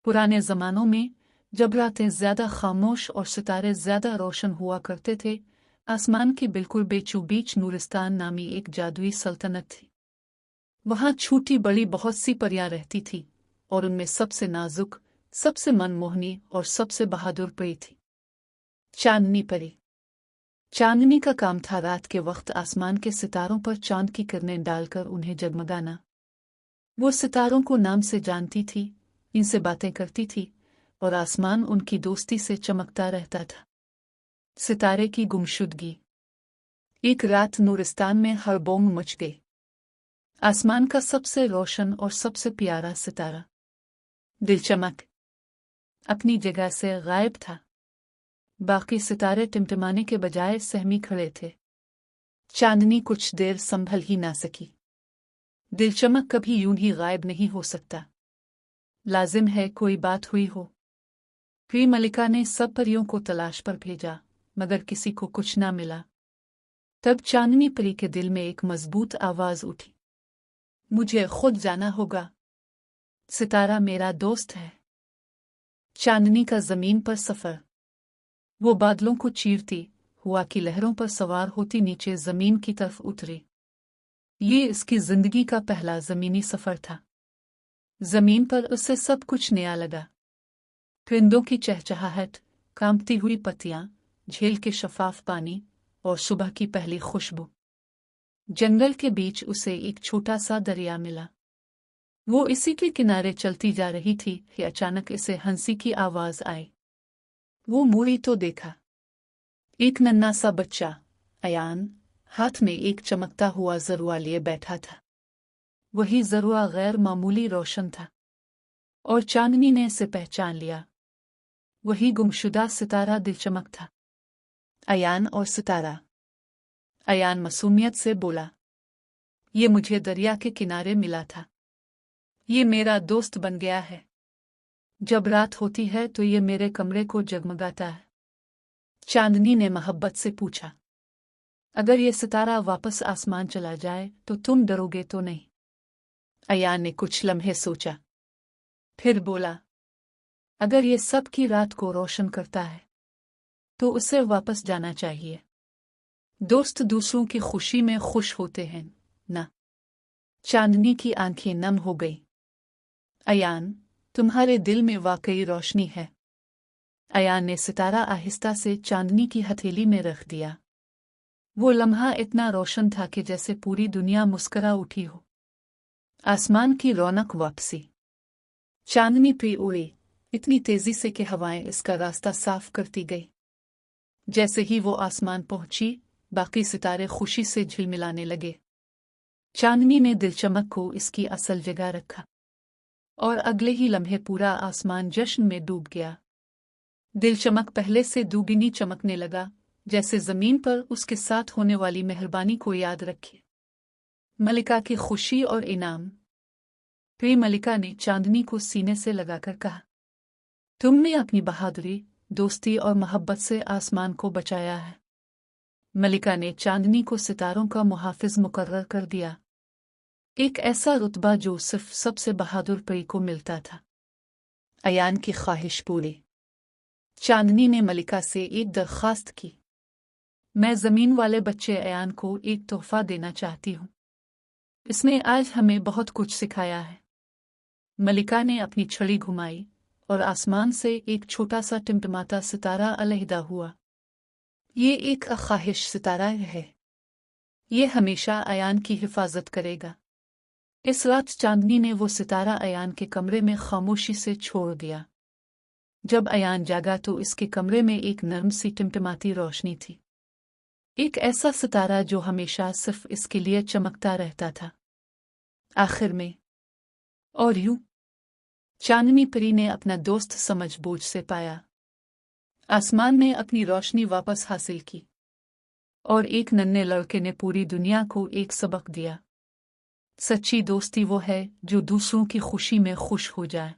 पुराने ज़मानों में जब रातें ज़्यादा खामोश और सितारे ज़्यादा रोशन हुआ करते थे, आसमान की बिल्कुल बीचों-बीच नूरिस्तान नामी एक जादुई सल्तनत थी। वहाँ छोटी बड़ी बहुत सी परियां रहती थी और उनमें सबसे नाजुक, सबसे मनमोहनी और सबसे बहादुर परी थी चांदनी परी। चांदनी का काम था रात के वक्त आसमान के सितारों पर चांद की किरणें डालकर उन्हें जगमगाना। वो सितारों को नाम से जानती थी, इनसे बातें करती थी और आसमान उनकी दोस्ती से चमकता रहता था। सितारे की गुमशुदगी। एक रात नूरिस्तान में हड़बोंग मच गई। आसमान का सबसे रोशन और सबसे प्यारा सितारा दिलचमक अपनी जगह से गायब था। बाकी सितारे टिमटिमाने के बजाय सहमी खड़े थे। चांदनी कुछ देर संभल ही ना सकी। दिलचमक कभी यूं ही गायब नहीं हो सकता, लाजिम है कोई बात हुई हो। फिर मलिका ने सब परियों को तलाश पर भेजा, मगर किसी को कुछ ना मिला। तब चांदनी परी के दिल में एक मजबूत आवाज उठी, मुझे खुद जाना होगा। सितारा मेरा दोस्त है। चांदनी का जमीन पर सफर। वो बादलों को चीरती हुआ की लहरों पर सवार होती नीचे जमीन की तरफ उतरी। ये इसकी जिंदगी का पहला जमीनी सफर था। जमीन पर उसे सब कुछ नया लगा। परिंदों की चहचहाहट, कांपती हुई पत्तियां, झील के शफाफ पानी और सुबह की पहली खुशबू। जंगल के बीच उसे एक छोटा सा दरिया मिला। वो इसी के किनारे चलती जा रही थी कि अचानक इसे हंसी की आवाज आई। वो मुड़ी तो देखा, एक नन्हा सा बच्चा अयान हाथ में एक चमकता हुआ जरुआ लिए बैठा था। वही जरुआ गैर मामूली रोशन था और चांदनी ने इसे पहचान लिया। वही गुमशुदा सितारा दिलचमक था। अयान और सितारा। अयान मासूमियत से बोला, ये मुझे दरिया के किनारे मिला था। ये मेरा दोस्त बन गया है। जब रात होती है तो ये मेरे कमरे को जगमगाता है। चांदनी ने मोहब्बत से पूछा, अगर ये सितारा वापस आसमान चला जाए तो तुम डरोगे तो नहीं? अयान ने कुछ लम्हे सोचा, फिर बोला, अगर ये सब की रात को रोशन करता है तो उसे वापस जाना चाहिए। दोस्त दूसरों की खुशी में खुश होते हैं ना। चांदनी की आंखें नम हो गई। अयान, तुम्हारे दिल में वाकई रोशनी है। अयान ने सितारा आहिस्ता से चांदनी की हथेली में रख दिया। वो लम्हा इतना रोशन था कि जैसे पूरी दुनिया मुस्करा उठी हो। आसमान की रौनक वापसी। चांदनी पे उड़ी इतनी तेजी से कि हवाएं इसका रास्ता साफ करती गई। जैसे ही वो आसमान पहुंची, बाकी सितारे खुशी से झिलमिलाने लगे। चांदनी ने दिलचमक को इसकी असल जगह रखा और अगले ही लम्हे पूरा आसमान जश्न में डूब गया। दिलचमक पहले से दुगनी चमकने लगा, जैसे जमीन पर उसके साथ होने वाली मेहरबानी को याद रखे। मलिका की खुशी और इनाम। फिर मलिका ने चांदनी को सीने से लगाकर कहा, तुमने अपनी बहादुरी, दोस्ती और मोहब्बत से आसमान को बचाया है। मलिका ने चांदनी को सितारों का मुहाफिज मुकर्रर कर दिया, एक ऐसा रुतबा जो सिर्फ सबसे बहादुर परी को मिलता था। अयान की ख्वाहिश पूरी। चांदनी ने मलिका से एक दरख्वास्त की, मैं जमीन वाले बच्चे अयान को एक तोहफा देना चाहती हूँ। इसने आज हमें बहुत कुछ सिखाया है। मलिका ने अपनी छड़ी घुमाई और आसमान से एक छोटा सा टिमटिमाता सितारा अलहदा हुआ। ये एक ख्वाहिश सितारा है। ये हमेशा अयान की हिफाजत करेगा। इस रात चांदनी ने वो सितारा अयान के कमरे में खामोशी से छोड़ दिया। जब अयान जागा तो इसके कमरे में एक नर्म सी टिमटिमाती रोशनी थी। एक ऐसा सितारा जो हमेशा सिर्फ इसके लिए चमकता रहता था। आखिर में और यूं चांदनी परी ने अपना दोस्त समझ बूझ से पाया। आसमान ने अपनी रोशनी वापस हासिल की और एक नन्हे लड़के ने पूरी दुनिया को एक सबक दिया। सच्ची दोस्ती वो है जो दूसरों की खुशी में खुश हो जाए।